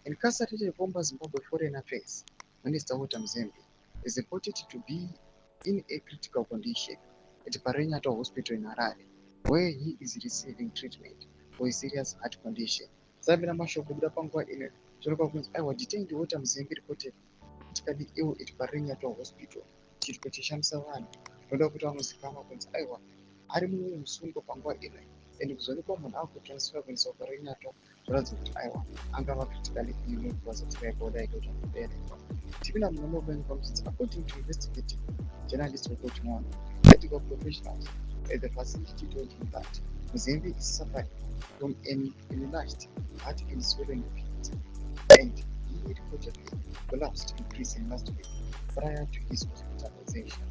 Incarcerated former Zimbabwe Foreign Affairs Minister Mzembi is reported to be in a critical condition at PANECHAMISA hospital in Harare, where he is receiving treatment for a serious heart condition. Sabina mashoko kuda panguva ino zvinoka kunzi aiwa detained Mzembi reported critically ill at PANECHAMISA hospital. Chiriko cheshamisa vanhu zvinoda kuti vanozikanwa kunzi aiwa ari musungo panguva ino and kuzoonekwa munhu akutransfer kuendeswa PANECHAMISA zvoratidza kuti aiwa angava critically ill because of record kubereka. Tipinda munonovenga kuti according to investigative journalist report one, medical professionals at the facility told him that Mzembi is suffering from an enlarged heart and swollen feet, and he reportedly collapsed in prison last week prior to his hospitalization.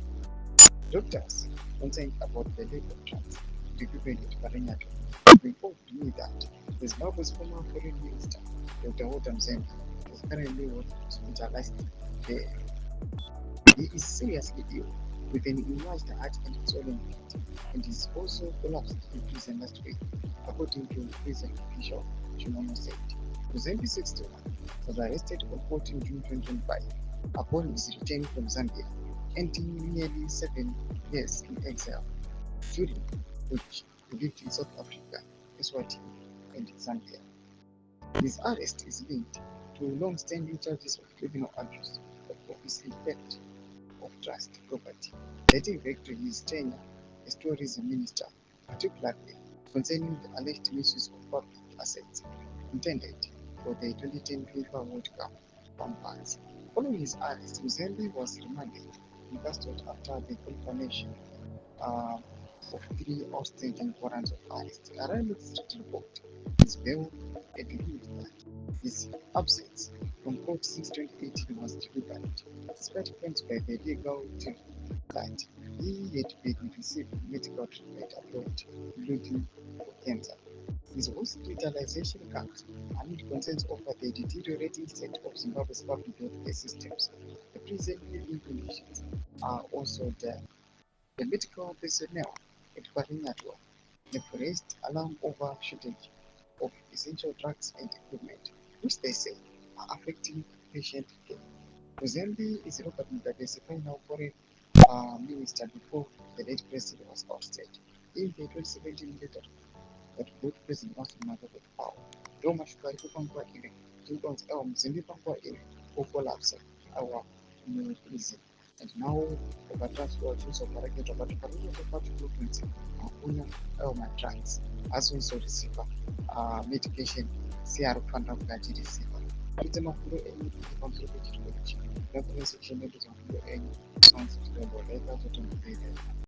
Doctors concerned about the lack of drugs and equipment at PANECHAMISA informed me that the Zimbabwe's former foreign minister, Dr. Mzembi, is currently hospitalized there. He is seriously ill with an enlarged heart and swollen feet, and is also collapsed in prison last week, according to prison official Chimono said. Mzembi 61 was arrested on 14 June 2025 upon his return from Zambia, ending nearly 7 years in exile, during which he lived in South Africa, Eswatini, and Zambia. His arrest is linked to long-standing charges of criminal abuse of office and theft of trust property, dating back to his tenure as tourism minister, particularly concerning the alleged misuse of public assets intended for the 2010 FIFA World Cup funds. Following his arrest, Mzembi was remanded in custody after the confirmation of 3 outstanding warrants of arrest. A Harare District report his bail had ruled that his absence from court since 2018 was deliberate, despite claims by the legal team that he had been receiving medical treatment abroad, including for cancer. His hospitalization comes amid concerns over the deteriorating state of Zimbabwe's public healthcare systems. The prison living conditions are also there. The medical personnel at PANECHAMISA have raised alarm over shortage of essential drugs and equipment, which they say are affecting patient care. Mzembi is regarded as a final foreign minister before the late president was ousted in the 2017 letter that brought President Mnangagwa to power. Roma Shukari panguva ine tinokunzi aiwa Mzembi panguva ine okolapsa aiwa muprison, and now vakatransfer chizoparaketwa but parinyacho pacho kunokunzi hakuna aiwa madrugs asinozoreceiva medication seari kufanira kunge achireceiva. Kuite mafuro enyu pamusoro pechirwere ichi, reference section yedu dzamafuro enyu sounds titomboreka totombopedza.